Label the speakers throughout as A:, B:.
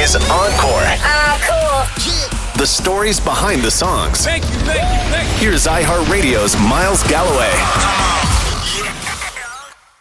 A: is Encore.
B: Cool.
A: The stories behind the songs.
C: Thank you.
A: Here's iHeartRadio's Miles Galloway.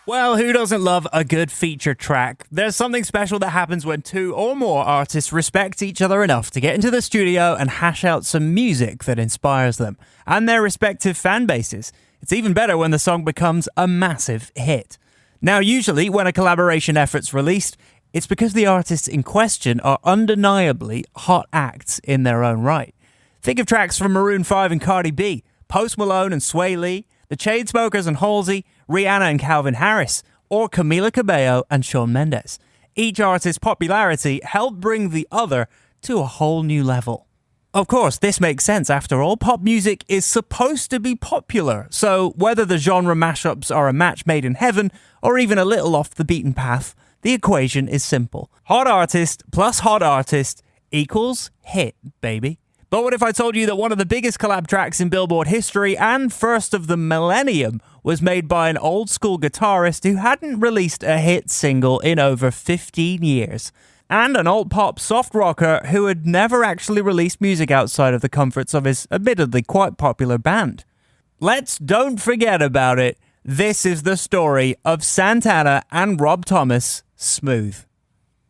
D: Well, who doesn't love a good feature track? There's something special that happens when two or more artists respect each other enough to get into the studio and hash out some music that inspires them and their respective fan bases. It's even better when the song becomes a massive hit. Now, usually when a collaboration effort's released, it's because the artists in question are undeniably hot acts in their own right. Think of tracks from Maroon 5 and Cardi B, Post Malone and Swae Lee, the Chainsmokers and Halsey, Rihanna and Calvin Harris, or Camila, Cabello and Shawn Mendes. Each artist's popularity helped bring the other to a whole new level. Of course, this makes sense. After all, pop music is supposed to be popular, so whether the genre mashups are a match made in heaven or even a little off the beaten path, the equation is simple. Hot artist plus hot artist equals hit, baby. But what if I told you that one of the biggest collab tracks in Billboard history and first of the millennium was made by an old school guitarist who hadn't released a hit single in over 15 years? And an alt pop soft rocker who had never actually released music outside of the comforts of his admittedly quite popular band. Let's don't forget about it. This is the story of Santana and Rob Thomas' Smooth.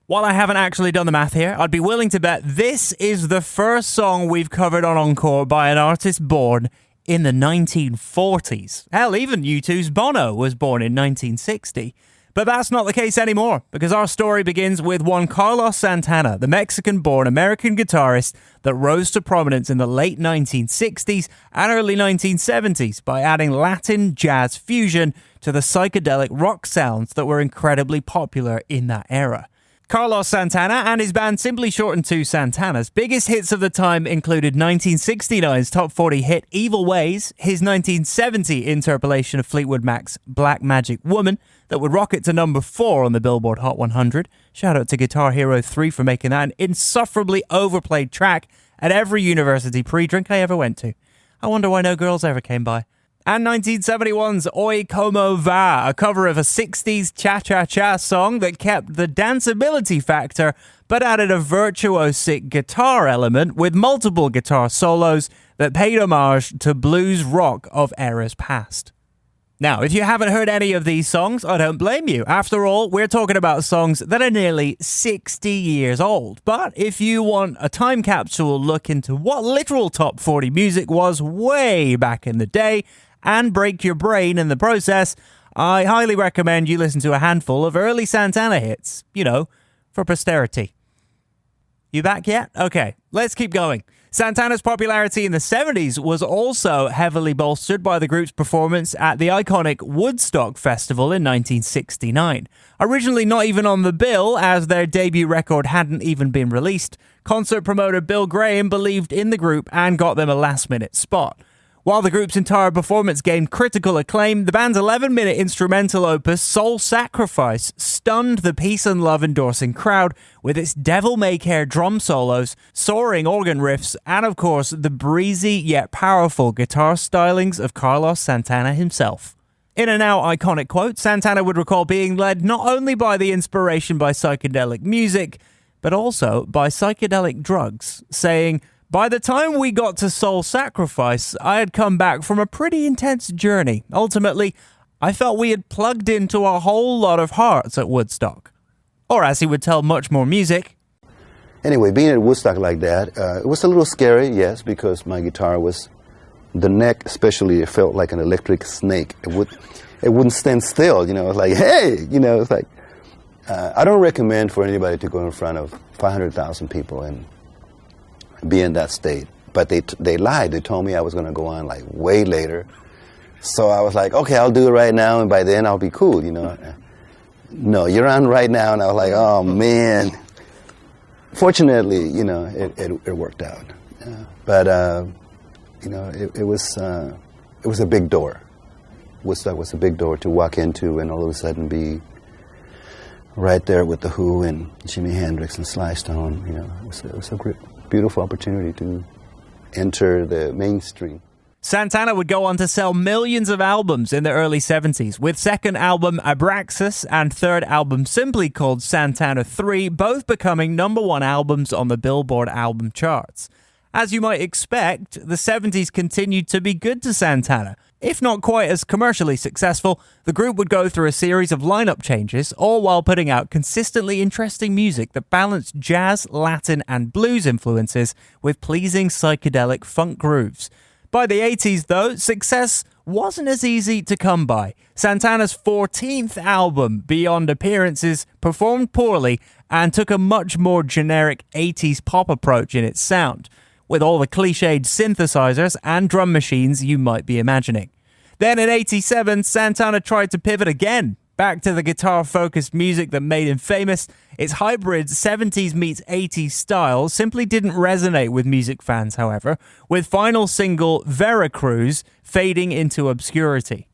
D: While I haven't actually done the math here, I'd be willing to bet this is the first song we've covered on Encore by an artist born in the 1940s. Hell, even U2's Bono was born in 1960. But that's not the case anymore, because our story begins with one Carlos Santana, the Mexican-born American guitarist that rose to prominence in the late 1960s and early 1970s by adding Latin jazz fusion to the psychedelic rock sounds that were incredibly popular in that era. Carlos Santana and his band, simply shortened to Santana's, biggest hits of the time included 1969's top 40 hit Evil Ways, his 1970 interpolation of Fleetwood Mac's Black Magic Woman that would rocket to number 4 on the Billboard Hot 100. Shout out to Guitar Hero 3 for making that an insufferably overplayed track at every university pre-drink I ever went to. I wonder why no girls ever came by. And 1971's Oi Como Va, a cover of a 60s cha-cha-cha song that kept the danceability factor but added a virtuosic guitar element with multiple guitar solos that paid homage to blues rock of eras past. Now, if you haven't heard any of these songs, I don't blame you. After all, we're talking about songs that are nearly 60 years old. But if you want a time capsule look into what literal top 40 music was way back in the day, and break your brain in the process, I highly recommend you listen to a handful of early Santana hits, for posterity. You back yet? Okay, let's keep going. Santana's popularity in the 70s was also heavily bolstered by the group's performance at the iconic Woodstock Festival in 1969. Originally not even on the bill, as their debut record hadn't even been released, concert promoter Bill Graham believed in the group and got them a last-minute spot. While the group's entire performance gained critical acclaim, the band's 11-minute instrumental opus, Soul Sacrifice, stunned the peace and love endorsing crowd with its devil-may-care drum solos, soaring organ riffs, and of course, the breezy yet powerful guitar stylings of Carlos Santana himself. In a now iconic quote, Santana would recall being led not only by the inspiration by psychedelic music, but also by psychedelic drugs, saying, "By the time we got to Soul Sacrifice, I had come back from a pretty intense journey. Ultimately, I felt we had plugged into a whole lot of hearts at Woodstock." Or as he would tell Much More Music,
E: anyway, being at Woodstock like that, it was a little scary, yes, because my guitar was, the neck especially, it felt like an electric snake. It wouldn't stand still, it was like, hey, it's like, I don't recommend for anybody to go in front of 500,000 people and be in that state. But they lied. They told me I was going to go on like way later. So I was like, okay, I'll do it right now, and by then I'll be cool, No, you're on right now, and I was like, oh man. Fortunately, it worked out. But it was a big door. Woodstock was a big door to walk into, and all of a sudden be right there with the Who and Jimi Hendrix and Sly Stone. It was a great, beautiful opportunity to enter the mainstream.
D: Santana would go on to sell millions of albums in the early 70s, with second album Abraxas and third album simply called Santana 3 both becoming #1 albums on the Billboard album charts. As you might expect, the 70s continued to be good to Santana. If not quite as commercially successful, the group would go through a series of lineup changes, all while putting out consistently interesting music that balanced jazz, Latin, and blues influences with pleasing psychedelic funk grooves. By the 80s, though, success wasn't as easy to come by. Santana's 14th album, Beyond Appearances, performed poorly and took a much more generic 80s pop approach in its sound, with all the cliched synthesizers and drum machines you might be imagining. Then in 87, Santana tried to pivot again, back to the guitar-focused music that made him famous. Its hybrid 70s meets 80s style simply didn't resonate with music fans, however, with final single Veracruz fading into obscurity.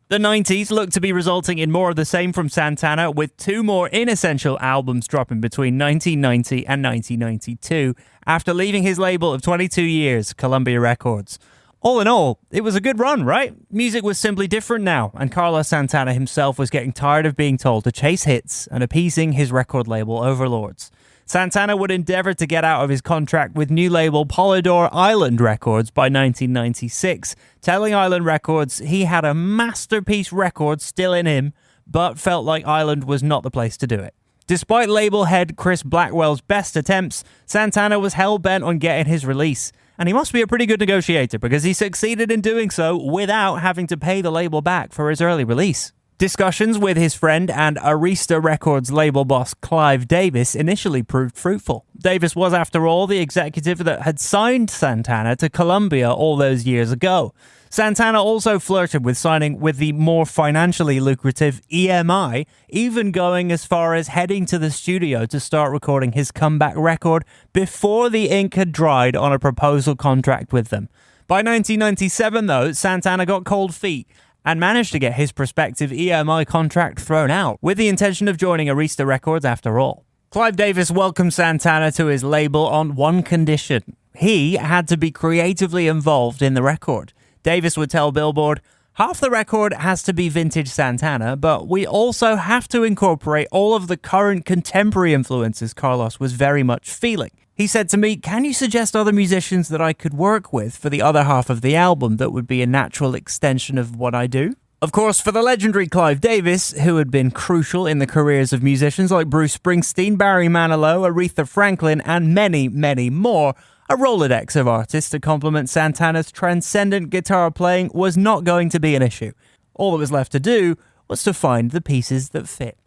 D: The 90s looked to be resulting in more of the same from Santana, with 2 more inessential albums dropping between 1990 and 1992, after leaving his label of 22 years, Columbia Records. All in all, it was a good run, right? Music was simply different now, and Carlos Santana himself was getting tired of being told to chase hits and appeasing his record label overlords. Santana would endeavor to get out of his contract with new label Polydor Island Records by 1996, telling Island Records he had a masterpiece record still in him, but felt like Island was not the place to do it. Despite label head Chris Blackwell's best attempts, Santana was hell-bent on getting his release. And he must be a pretty good negotiator because he succeeded in doing so without having to pay the label back for his early release. Discussions with his friend and Arista Records label boss Clive Davis initially proved fruitful. Davis was, after all, the executive that had signed Santana to Columbia all those years ago. Santana also flirted with signing with the more financially lucrative EMI, even going as far as heading to the studio to start recording his comeback record before the ink had dried on a proposal contract with them. By 1997, though, Santana got cold feet and managed to get his prospective EMI contract thrown out, with the intention of joining Arista Records after all. Clive Davis welcomed Santana to his label on one condition: he had to be creatively involved in the record. Davis would tell Billboard, "Half the record has to be vintage Santana, but we also have to incorporate all of the current contemporary influences Carlos was very much feeling." He said to me, "Can you suggest other musicians that I could work with for the other half of the album that would be a natural extension of what I do?" Of course, for the legendary Clive Davis, who had been crucial in the careers of musicians like Bruce Springsteen, Barry Manilow, Aretha Franklin, and many, many more, a Rolodex of artists to complement Santana's transcendent guitar playing was not going to be an issue. All that was left to do was to find the pieces that fit.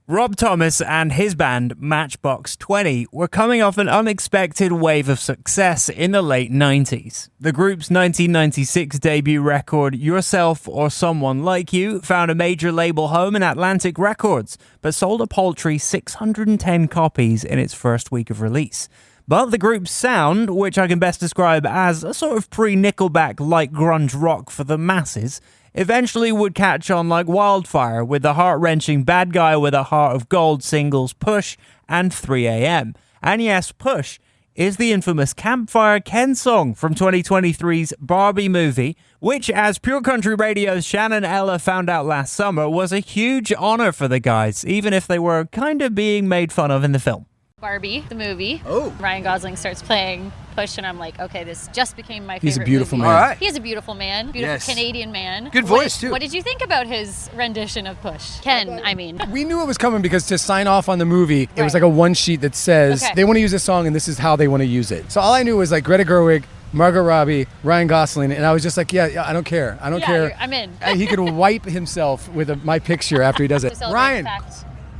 D: Rob Thomas and his band Matchbox 20 were coming off an unexpected wave of success in the late 90s. The group's 1996 debut record, Yourself or Someone Like You, found a major label home in Atlantic Records, but sold a paltry 610 copies in its first week of release. But the group's sound, which I can best describe as a sort of pre-Nickelback light grunge rock for the masses, eventually would catch on like wildfire with the heart-wrenching Bad Guy with a Heart of Gold singles Push and 3 AM. And yes, Push is the infamous Campfire Ken song from 2023's Barbie movie, which, as Pure Country Radio's Shannon Ella found out last summer, was a huge honor for the guys, even if they were kind of being made fun of in the film.
B: Barbie, the movie.
C: Oh.
B: Ryan Gosling starts playing Push, and I'm like, okay, this just became my favorite
C: He's a beautiful
B: movie.
C: man.
F: All right.
B: He is a beautiful man, beautiful
F: Yes.
B: Canadian man.
F: Good voice, too.
B: What did you think about his rendition of Push? Ken, I mean.
C: We knew it was coming because to sign off on the movie, it was
B: Right.
C: like a one sheet that says
B: Okay.
C: they want to use this song and this is how they want to use it. So all I knew was like Greta Gerwig, Margot Robbie, Ryan Gosling, and I was just like, yeah, I don't care. I don't
B: Yeah,
C: care.
B: I'm in.
C: He could wipe himself with my picture after he does it.
B: To celebrate
C: Ryan,
B: the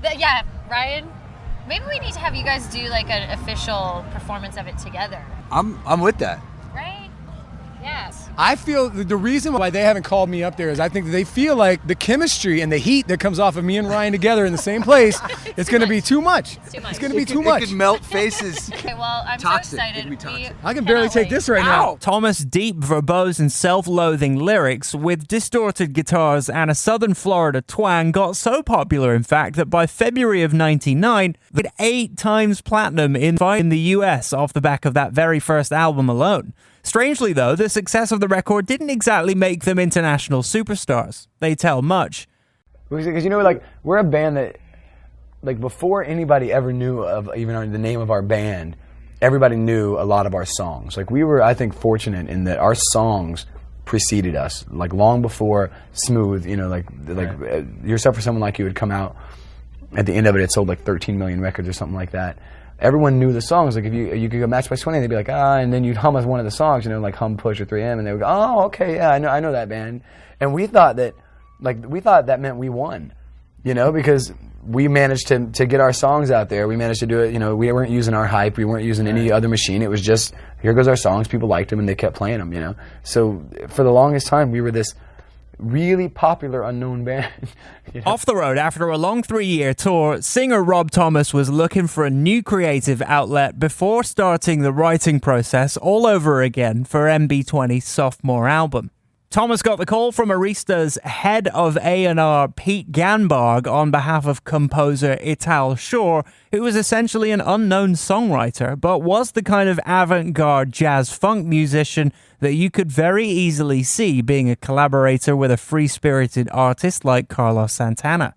B: fact yeah, Ryan. Maybe we need to have you guys do like an official performance of it together,
F: I'm with that.
B: right? Yes.
C: I feel the reason why they haven't called me up there is I think they feel like the chemistry and the heat that comes off of me and Ryan together in the same place is going to be too much.
B: too much.
C: It's going to be
F: It
C: too
F: could-
C: much.
F: It could melt faces.
B: Okay, well, I'm
F: Toxic.
B: so
F: It
B: excited.
F: could be toxic.
C: I can barely take this right now.
D: Thomas' deep, verbose, and self-loathing lyrics with distorted guitars and a Southern Florida twang got so popular, in fact, that by February of '99, it 8 times platinum in the US off the back of that very first album alone. Strangely, though, the success of the record didn't exactly make them international superstars. They tell Much.
C: Because, you know, like, we're a band that, like, before anybody ever knew of even the name of our band, everybody knew a lot of our songs. Like, we were, I think, fortunate in that our songs preceded us, like, long before Smooth, you know, like Yourself for Someone Like You would come out. At the end of it, it sold like 13 million records or something like that. Everyone knew the songs. Like, if you could go Matchbox 20, they'd be like, and then you'd hum one of the songs, you know, like Hum, Push, or 3M, and they would go, oh, okay, yeah, I know that band. And we thought that meant we won, you know, because we managed to get our songs out there. We managed to do it, you know, we weren't using our hype, we weren't using any other machine. It was just, here goes our songs, people liked them, and they kept playing them, you know. So for the longest time, we were this really popular unknown band. You know?
D: Off the road, after a long 3-year tour, singer Rob Thomas was looking for a new creative outlet before starting the writing process all over again for MB20's sophomore album. Thomas got the call from Arista's head of A&R, Pete Ganbarg, on behalf of composer Ital Shore, who was essentially an unknown songwriter, but was the kind of avant-garde jazz-funk musician that you could very easily see being a collaborator with a free-spirited artist like Carlos Santana.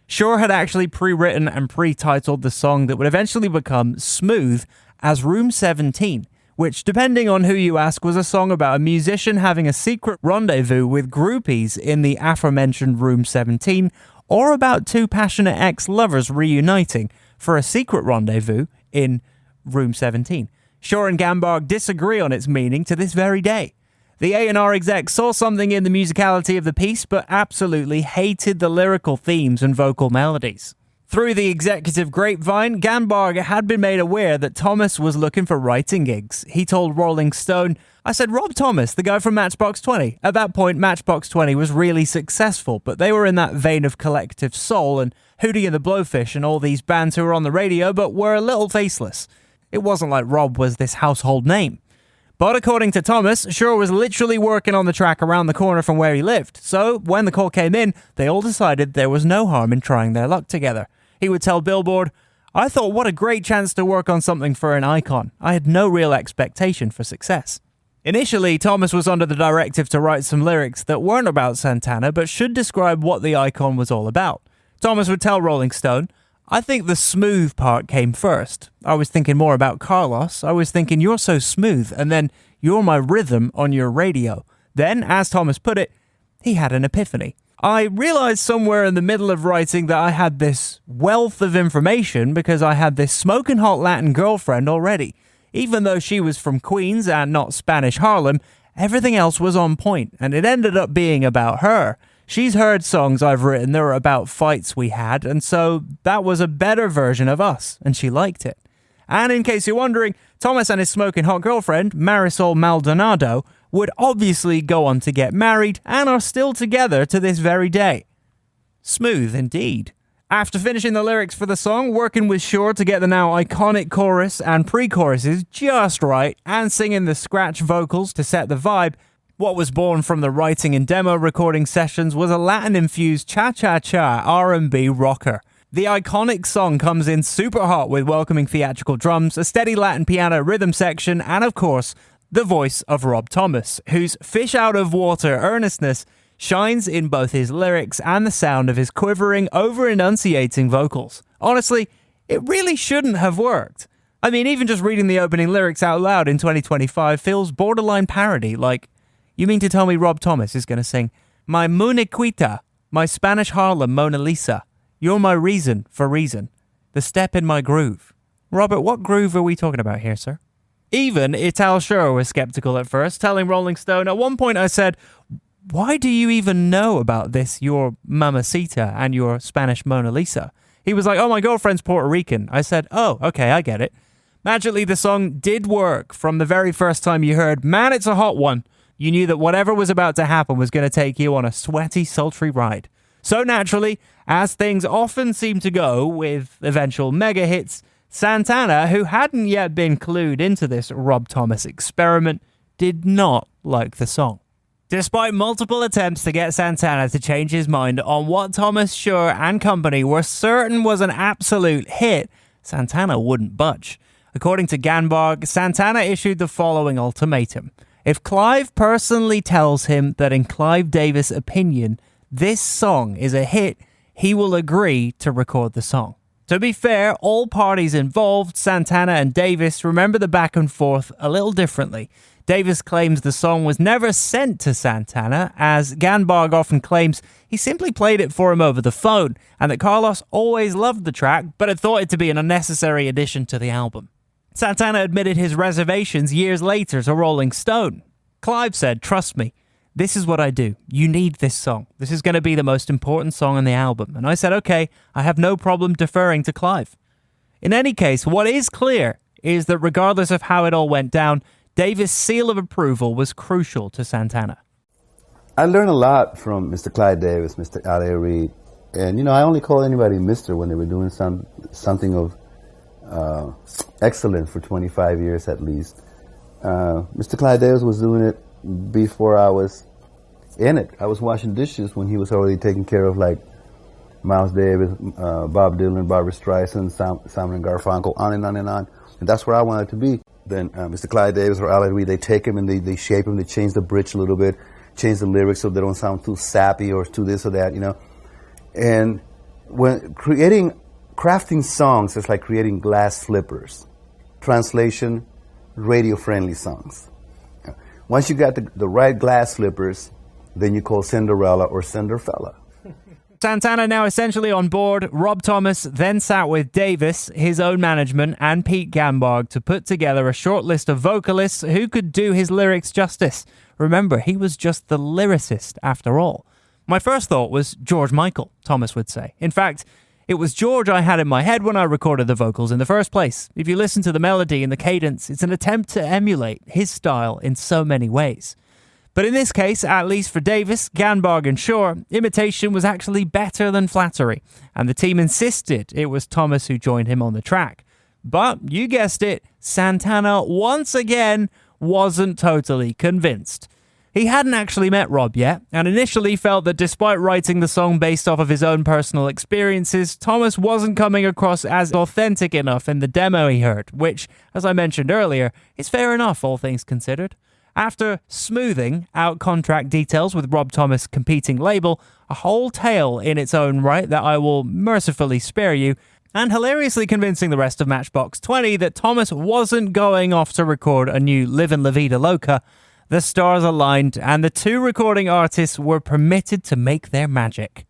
D: Shore had actually pre-written and pre-titled the song that would eventually become Smooth as Room 17, which, depending on who you ask, was a song about a musician having a secret rendezvous with groupies in the aforementioned Room 17, or about two passionate ex-lovers reuniting for a secret rendezvous in Room 17. Shore and Ganbarg disagree on its meaning to this very day. The A&R exec saw something in the musicality of the piece, but absolutely hated the lyrical themes and vocal melodies. Through the executive grapevine, Ganbarg had been made aware that Thomas was looking for writing gigs. He told Rolling Stone, I said, Rob Thomas, the guy from Matchbox 20. At that point, Matchbox 20 was really successful, but they were in that vein of Collective Soul and Hootie and the Blowfish and all these bands who were on the radio but were a little faceless. It wasn't like Rob was this household name. But according to Thomas, Shore was literally working on the track around the corner from where he lived. So when the call came in, they all decided there was no harm in trying their luck together. He would tell Billboard, I thought what a great chance to work on something for an icon. I had no real expectation for success. Initially, Thomas was under the directive to write some lyrics that weren't about Santana, but should describe what the icon was all about. Thomas would tell Rolling Stone, I think the smooth part came first. I was thinking more about Carlos. I was thinking, you're so smooth, and then you're my rhythm on your radio. Then, as Thomas put it, he had an epiphany. I realized somewhere in the middle of writing that I had this wealth of information because I had this smoking hot Latin girlfriend already. Even though she was from Queens and not Spanish Harlem, everything else was on point, and it ended up being about her. She's heard songs I've written that were about fights we had, and so that was a better version of us, and she liked it. And in case you're wondering, Thomas and his smoking hot girlfriend, Marisol Maldonado, would obviously go on to get married and are still together to this very day. Smooth indeed. After finishing the lyrics for the song, working with Shore to get the now iconic chorus and pre-choruses just right, and singing the scratch vocals to set the vibe, what was born from the writing and demo recording sessions was a Latin-infused cha-cha-cha R&B rocker. The iconic song comes in super hot with welcoming theatrical drums, a steady Latin piano rhythm section, and of course, the voice of Rob Thomas, whose fish-out-of-water earnestness shines in both his lyrics and the sound of his quivering, over-enunciating vocals. Honestly, it really shouldn't have worked. I mean, even just reading the opening lyrics out loud in 2025 feels borderline parody, like, you mean to tell me Rob Thomas is going to sing, My Muñequita, my Spanish Harlem Mona Lisa, you're my reason for reason, the step in my groove. Robert, what groove are we talking about here, sir? Even Ital Shore was skeptical at first, telling Rolling Stone, at one point I said, why do you even know about this, your Mamacita and your Spanish Mona Lisa? He was like, oh, my girlfriend's Puerto Rican. I said, oh, okay, I get it. Magically, the song did work from the very first time you heard, man, it's a hot one. You knew that whatever was about to happen was going to take you on a sweaty, sultry ride. So naturally, as things often seem to go with eventual mega hits, Santana, who hadn't yet been clued into this Rob Thomas experiment, did not like the song. Despite multiple attempts to get Santana to change his mind on what Thomas, Shore and company were certain was an absolute hit, Santana wouldn't budge. According to Ganbarg, Santana issued the following ultimatum. If Clive personally tells him that in Clive Davis' opinion, this song is a hit, he will agree to record the song. To be fair, all parties involved, Santana and Davis, remember the back and forth a little differently. Davis claims the song was never sent to Santana, as Ganbog often claims he simply played it for him over the phone, and that Carlos always loved the track, but had thought it to be an unnecessary addition to the album. Santana admitted his reservations years later to Rolling Stone. Clive said, "Trust me, this is what I do. You need this song. This is going to be the most important song on the album." And I said, okay, I have no problem deferring to Clive. In any case, what is clear is that regardless of how it all went down, Davis' seal of approval was crucial to Santana.
E: I learned a lot from Mr. Clive Davis, Mr. L.A. Reid, and I only call anybody Mr. when they were doing something of excellent for 25 years at least. Mr. Clive Davis was doing it before I was in it. I was washing dishes when he was already taking care of like Miles Davis, Bob Dylan, Barbra Streisand, Simon and Garfunkel, on and on and on. And that's where I wanted to be. Then Mr. Clive Davis or L.A. Reid, they take him and they shape him, they change the bridge a little bit, change the lyrics so they don't sound too sappy or too this or that, And when crafting songs is like creating glass slippers. Translation, radio-friendly songs. Once you got the right glass slippers, then you call Cinderella or Cinderfella.
D: Santana now essentially on board. Rob Thomas then sat with Davis, his own management, and Pete Ganbog to put together a short list of vocalists who could do his lyrics justice. Remember, he was just the lyricist after all. My first thought was George Michael, Thomas would say. In fact, it was George I had in my head when I recorded the vocals in the first place. If you listen to the melody and the cadence, it's an attempt to emulate his style in so many ways. But in this case, at least for Davis, Ganbog and Shaw, imitation was actually better than flattery, and the team insisted it was Thomas who joined him on the track. But, you guessed it, Santana once again wasn't totally convinced. He hadn't actually met Rob yet, and initially felt that despite writing the song based off of his own personal experiences, Thomas wasn't coming across as authentic enough in the demo he heard, which, as I mentioned earlier, is fair enough, all things considered. After smoothing out contract details with Rob Thomas' competing label, a whole tale in its own right that I will mercifully spare you, and hilariously convincing the rest of Matchbox 20 that Thomas wasn't going off to record a new Livin' La Vida Loca, the stars aligned and the two recording artists were permitted to make their magic.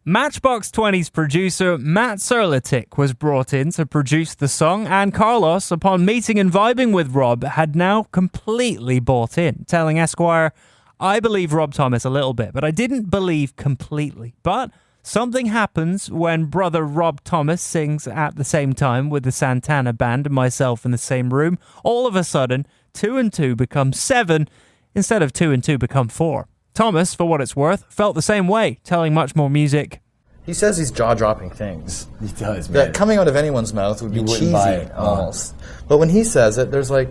D: Matchbox 20's producer Matt Serletic was brought in to produce the song, and Carlos, upon meeting and vibing with Rob, had now completely bought in, telling Esquire, "I believe Rob Thomas a little bit, but I didn't believe completely. But something happens when brother Rob Thomas sings at the same time with the Santana band and myself in the same room. All of a sudden, 2 and 2 become 7, instead of 2 and 2 become 4. Thomas, for what it's worth, felt the same way, telling Much More Music.
G: He says these jaw-dropping things.
F: He does, man.
G: That coming out of anyone's mouth would be cheesy, almost. But when he says it, there's like,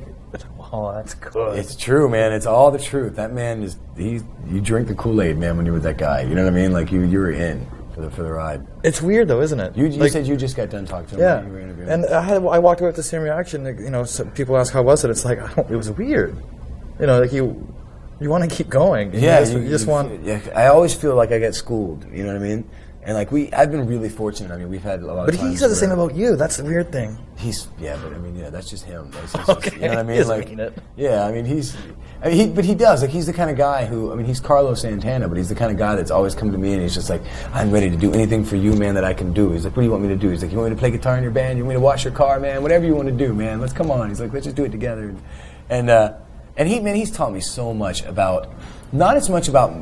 G: oh, that's good.
C: It's true, man. It's all the truth. That man is, you drink the Kool-Aid, man, when you're with that guy. You know what I mean? Like, you were in for the ride.
G: It's weird, though, isn't it?
C: You said you just got done talking to him.
G: Yeah.
C: You were interviewing.
G: And I walked away with the same reaction. So people ask, how was it? It's like, it was weird. Like you want to keep going. You just want.
C: Yeah, I always feel like I get schooled. You know what I mean? And like I've been really forfortunate. I mean, we've had a lot.
G: But
C: of times
G: he said the same about you. That's the weird thing.
C: But I mean, that's just him.
G: Okay.
C: You know what I mean?
G: He doesn't mean it.
C: Yeah, I mean, but he does. Like, he's the kind of guy who, I mean, he's Carlos Santana, but he's the kind of guy that's always come to me and he's just like, I'm ready to do anything for you, man, that I can do. He's like, what do you want me to do? He's like, you want me to play guitar in your band? You want me to wash your car, man? Whatever you want to do, man. Let's come on. He's like, let's just do it together. And he's taught me so much about, not as much about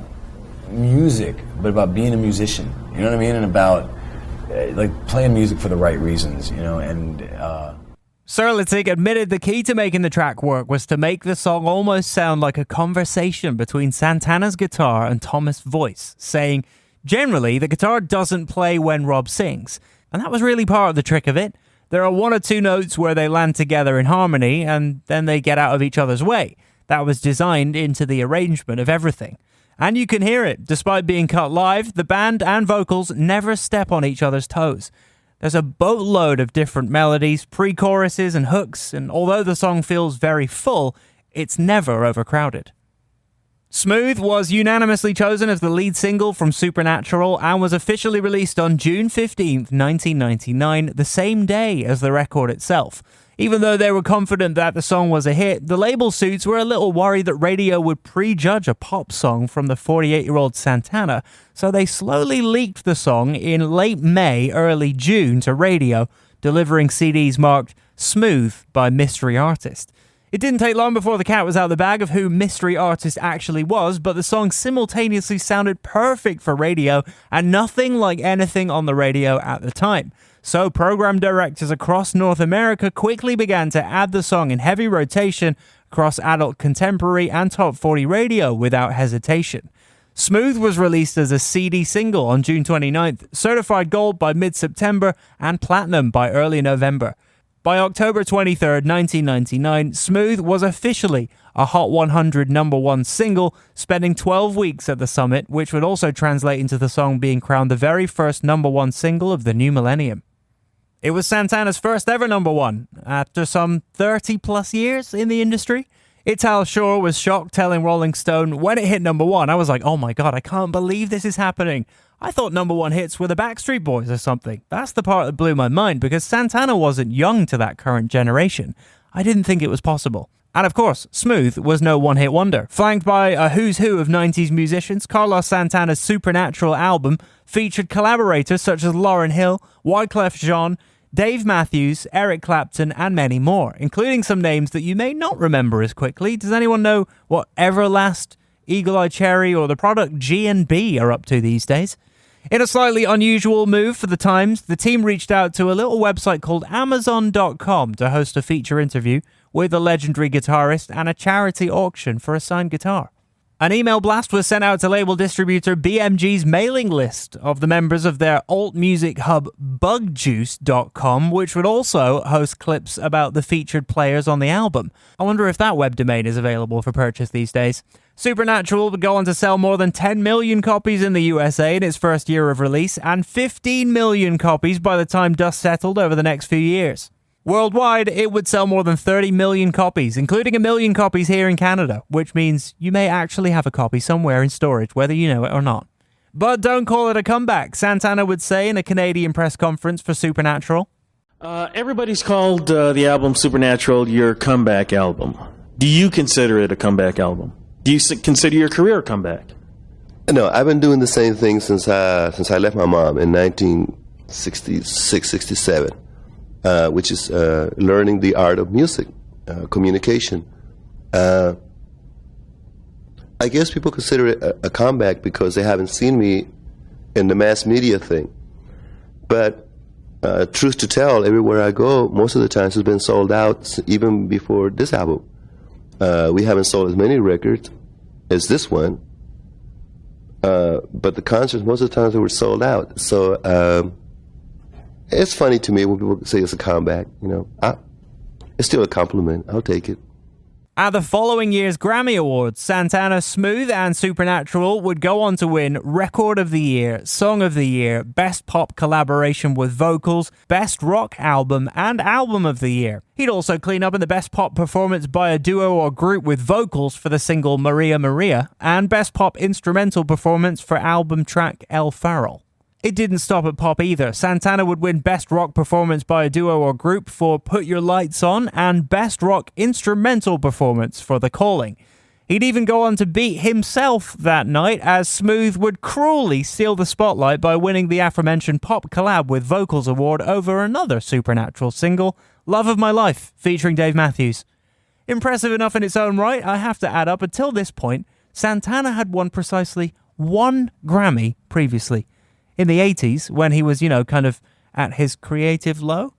C: music, but about being a musician. You know what I mean? And about like playing music for the right reasons, and
D: Serletic admitted the key to making the track work was to make the song almost sound like a conversation between Santana's guitar and Thomas' voice, saying, generally, the guitar doesn't play when Rob sings, and that was really part of the trick of it. There are 1 or 2 notes where they land together in harmony, and then they get out of each other's way. That was designed into the arrangement of everything. And you can hear it. Despite being cut live, the band and vocals never step on each other's toes. There's a boatload of different melodies, pre-choruses and hooks, and although the song feels very full, it's never overcrowded. Smooth was unanimously chosen as the lead single from Supernatural and was officially released on June 15th, 1999, the same day as the record itself. Even though they were confident that the song was a hit, the label suits were a little worried that radio would prejudge a pop song from the 48-year-old Santana, so they slowly leaked the song in late May, early June to radio, delivering CDs marked Smooth by Mystery Artist. It didn't take long before the cat was out of the bag of who Mystery Artist actually was, but the song simultaneously sounded perfect for radio and nothing like anything on the radio at the time. So program directors across North America quickly began to add the song in heavy rotation across adult contemporary and top 40 radio without hesitation. Smooth was released as a CD single on June 29th, certified gold by mid-September and platinum by early November. By October 23rd, 1999, Smooth was officially a Hot 100 #1 single, spending 12 weeks at the summit, which would also translate into the song being crowned the very first #1 single of the new millennium. It was Santana's first ever #1, after some 30 plus years in the industry. Ital Shaw was shocked, telling Rolling Stone, when it hit #1, I was like, oh my god, I can't believe this is happening. I thought #1 hits were the Backstreet Boys or something. That's the part that blew my mind, because Santana wasn't young to that current generation. I didn't think it was possible. And of course, Smooth was no one-hit wonder. Flanked by a who's who of 90s musicians, Carlos Santana's Supernatural album featured collaborators such as Lauryn Hill, Wyclef Jean, Dave Matthews, Eric Clapton, and many more, including some names that you may not remember as quickly. Does anyone know what Everlast, Eagle Eye Cherry, or the product G&B are up to these days? In a slightly unusual move for the Times, the team reached out to a little website called Amazon.com to host a feature interview with a legendary guitarist and a charity auction for a signed guitar. An email blast was sent out to label distributor BMG's mailing list of the members of their alt music hub bugjuice.com, which would also host clips about the featured players on the album. I wonder if that web domain is available for purchase these days. Supernatural would go on to sell more than 10 million copies in the USA in its first year of release, and 15 million copies by the time dust settled over the next few years. Worldwide, it would sell more than 30 million copies, including 1 million copies here in Canada, which means you may actually have a copy somewhere in storage, whether you know it or not. But don't call it a comeback, Santana would say in a Canadian press conference for Supernatural.
H: Everybody's called the album Supernatural your comeback album. Do you consider it a comeback album? Do you consider your career a comeback?
E: No, I've been doing the same thing since I left my mom in 1966, 67. Which is learning the art of music, communication. I guess people consider it a comeback because they haven't seen me in the mass media thing. But truth to tell, everywhere I go, most of the times it's been sold out even before this album. We haven't sold as many records as this one, but the concerts, most of the times they were sold out. So it's funny to me when people say it's a comeback. It's still a compliment. I'll take it.
D: At the following year's Grammy Awards, Santana, Smooth, and Supernatural would go on to win Record of the Year, Song of the Year, Best Pop Collaboration with Vocals, Best Rock Album, and Album of the Year. He'd also clean up in the Best Pop Performance by a Duo or Group with Vocals for the single Maria Maria, and Best Pop Instrumental Performance for album track El Farol. It didn't stop at pop either. Santana would win Best Rock Performance by a Duo or Group for Put Your Lights On and Best Rock Instrumental Performance for The Calling. He'd even go on to beat himself that night, as Smooth would cruelly steal the spotlight by winning the aforementioned Pop Collab with Vocals award over another Supernatural single, Love of My Life, featuring Dave Matthews. Impressive enough in its own right, I have to add up, until this point, Santana had won precisely 1 Grammy previously. In the 80s, when he was, kind of at his creative low.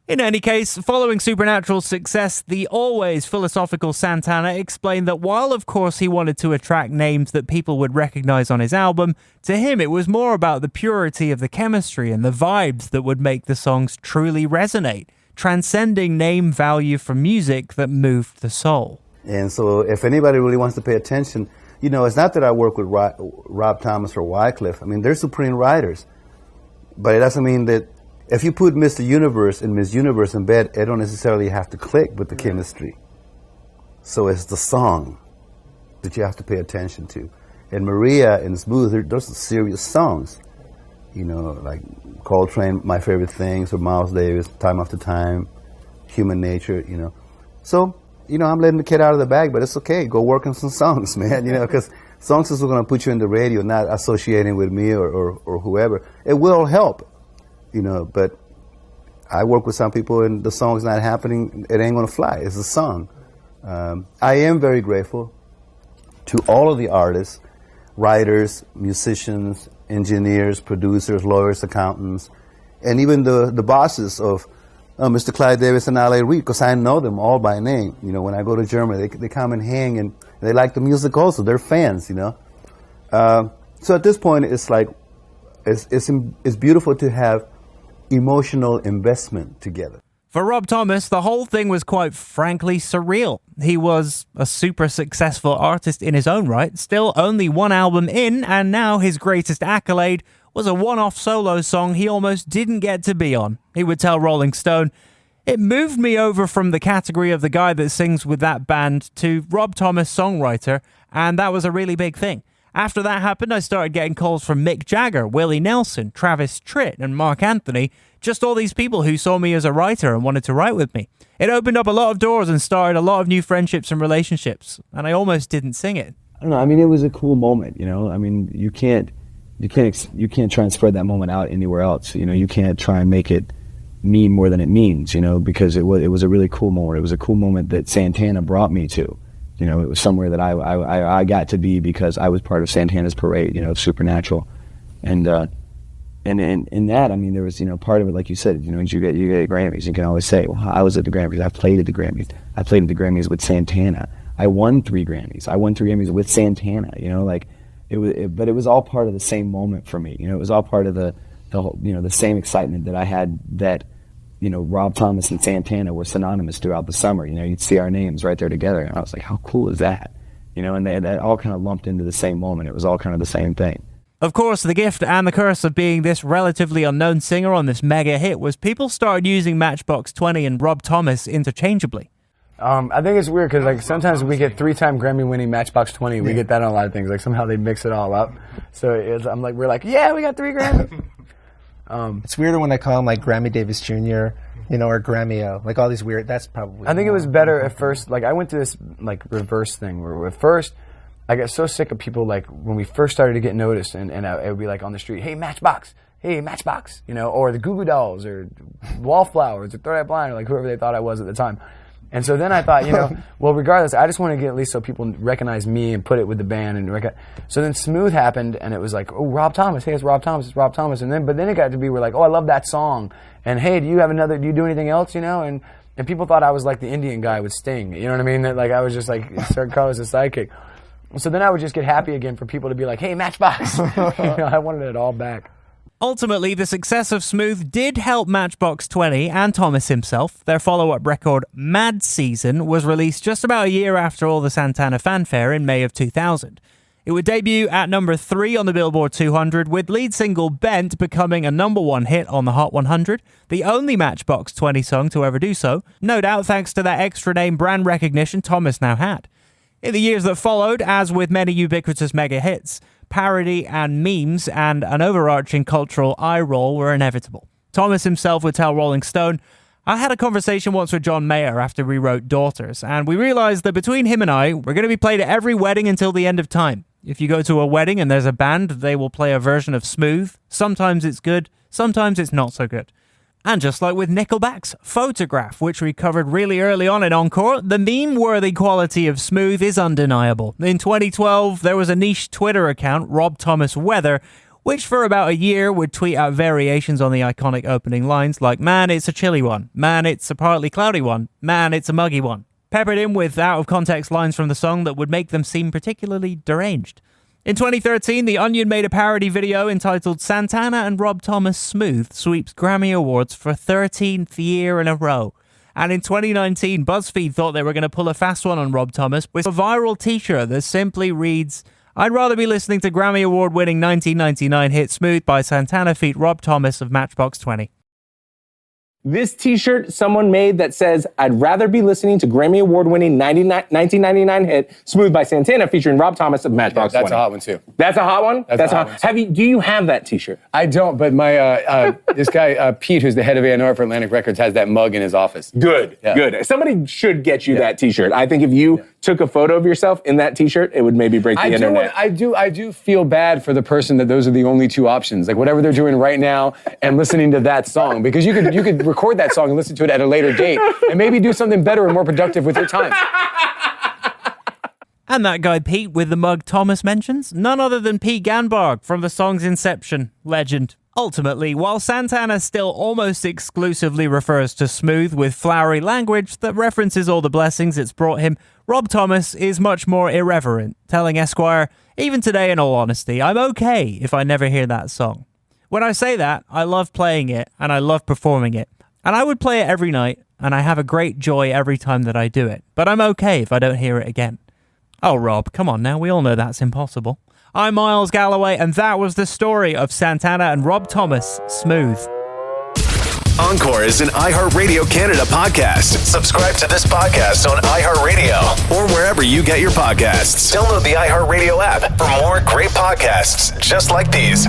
D: In any case, following Supernatural's success, the always philosophical Santana explained that while of course he wanted to attract names that people would recognize on his album, to him it was more about the purity of the chemistry and the vibes that would make the songs truly resonate, transcending name value for music that moved the soul.
E: And so if anybody really wants to pay attention, it's not that I work with Rob Thomas or Wyclef. I mean, they're supreme writers. But it doesn't mean that if you put Mr. Universe and Miss Universe in bed, it don't necessarily have to click with the chemistry. So it's the song that you have to pay attention to. And Maria and Smooth, those are serious songs. You know, like Coltrane, My Favorite Things, or Miles Davis, Time After Time, Human Nature, you know. So, you know, I'm letting the kid out of the bag, but it's okay. Go work on some songs, man, you know, because songs is going to put you in the radio, not associating with me or whoever. It will help, you know, but I work with some people and the song's not happening, it ain't going to fly. It's a song. I am very grateful to all of the artists, writers, musicians, engineers, producers, lawyers, accountants, and even the bosses of Mr. Clive Davis and L.A. Reid, because I know them all by name. You know, when I go to Germany, they come and hang, and they like the music also. They're fans, you know. So at this point, it's like, it's beautiful to have emotional investment together.
D: For Rob Thomas, the whole thing was quite frankly surreal. He was a super successful artist in his own right, still only one album in, and now his greatest accolade was a one-off solo song he almost didn't get to be on. He would tell Rolling Stone, "It moved me over from the category of the guy that sings with that band to Rob Thomas songwriter, and that was a really big thing. After that happened, I started getting calls from Mick Jagger, Willie Nelson, Travis Tritt, and Mark Anthony, just all these people who saw me as a writer and wanted to write with me. It opened up a lot of doors and started a lot of new friendships and relationships, and I almost didn't sing it."
C: I don't know. I mean, it was a cool moment, you know. I mean, you can't try and spread that moment out anywhere else. You know, you can't try and make it mean more than it means, you know, because it was a really cool moment. It was a cool moment that Santana brought me to. You know, it was somewhere that I got to be because I was part of Santana's parade, you know, Supernatural, and in that, I mean, there was, you know, part of it, like you said, you know, you get Grammys. You can always say, well, I was at the Grammys. I played at the Grammys. I played at the Grammys with Santana. I won 3 Grammys. I won 3 Grammys with Santana. You know, like but it was all part of the same moment for me. You know, it was all part of the whole, you know, the same excitement that I had that, you know, Rob Thomas and Santana were synonymous throughout the summer. You know, you'd see our names right there together, and I was like, how cool is that? You know, and that all kind of lumped into the same moment. It was all kind of the same thing.
D: Of course, the gift and the curse of being this relatively unknown singer on this mega hit was people started using Matchbox 20 and Rob Thomas interchangeably.
C: I think it's weird because, like, sometimes we get 3-time Grammy-winning Matchbox 20. We get that on a lot of things. Like, somehow they mix it all up. So we're like, yeah, we got 3 Grammys.
F: It's weirder when I call him like Grammy Davis Jr., you know, or Grammy-O. Like all these weird, that's probably...
C: I think it was better at first. Like, I went through this, like, reverse thing where at first I got so sick of people, like, when we first started to get noticed, and I would be like on the street, hey, Matchbox, you know, or the Goo Goo Dolls, or Wallflowers, or Third Eye Blind, or like whoever they thought I was at the time. And so then I thought, you know, well, regardless, I just want to get at least so people recognize me and put it with the band. So then Smooth happened, and it was like, oh, Rob Thomas. Hey, it's Rob Thomas. It's Rob Thomas. But then it got to be, we're like, oh, I love that song. And hey, do you do anything else, you know? And people thought I was like the Indian guy with Sting. You know what I mean? That, like, I was just like Sir Carlos' sidekick. So then I would just get happy again for people to be like, hey, Matchbox. You know, I wanted it all back.
D: Ultimately, the success of Smooth did help Matchbox 20 and Thomas himself. Their follow-up record, Mad Season, was released just about a year after all the Santana fanfare in May of 2000. It would debut at number 3 on the Billboard 200, with lead single Bent becoming a number 1 hit on the Hot 100, the only Matchbox 20 song to ever do so, no doubt thanks to that extra name brand recognition Thomas now had. In the years that followed, as with many ubiquitous mega hits, parody and memes and an overarching cultural eye roll were inevitable. Thomas himself would tell Rolling Stone, I had a conversation once with John Mayer after we wrote Daughters, and we realized that between him and I, we're going to be played at every wedding until the end of time. If you go to a wedding and there's a band, they will play a version of Smooth. Sometimes it's good, sometimes it's not so good. And just like with Nickelback's Photograph, which we covered really early on in Encore, the meme-worthy quality of Smooth is undeniable. In 2012, there was a niche Twitter account, Rob Thomas Weather, which for about a year would tweet out variations on the iconic opening lines like, man, it's a chilly one, man, it's a partly cloudy one, man, it's a muggy one, peppered in with out-of-context lines from the song that would make them seem particularly deranged. In 2013, The Onion made a parody video entitled Santana and Rob Thomas Smooth sweeps Grammy Awards for 13th year in a row. And in 2019, BuzzFeed thought they were going to pull a fast one on Rob Thomas with a viral t-shirt that simply reads, I'd rather be listening to Grammy Award-winning 1999 hit Smooth by Santana feat. Rob Thomas of Matchbox 20.
I: this t-shirt someone made that says, I'd rather be listening to Grammy Award-winning 1999 hit Smooth by Santana featuring Rob Thomas of Matchbox 20.
C: That's a hot one, too.
I: That's a hot one?
C: That's a hot one, too.
I: Do you have that t-shirt?
C: I don't, but my this guy, Pete, who's the head of A&R for Atlantic Records, has that mug in his office.
I: Good. Somebody should get you that t-shirt. I think if you took a photo of yourself in that t-shirt, it would maybe break the internet.
C: I do feel bad for the person that those are the only two options. Like whatever they're doing right now and listening to that song, because you could record that song and listen to it at a later date and maybe do something better and more productive with your time.
D: And that guy Pete with the mug Thomas mentions, none other than Pete Ganbarg from the song's inception. Legend. Ultimately, while Santana still almost exclusively refers to Smooth with flowery language that references all the blessings it's brought him, Rob Thomas is much more irreverent, telling Esquire, even today in all honesty, I'm okay if I never hear that song. When I say that, I love playing it and I love performing it. And I would play it every night, and I have a great joy every time that I do it. But I'm okay if I don't hear it again. Oh, Rob, come on now. We all know that's impossible. I'm Miles Galloway, and that was the story of Santana and Rob Thomas, Smooth.
A: Encore is an iHeartRadio Canada podcast. Subscribe to this podcast on iHeartRadio or wherever you get your podcasts. Download the iHeartRadio app for more great podcasts just like these.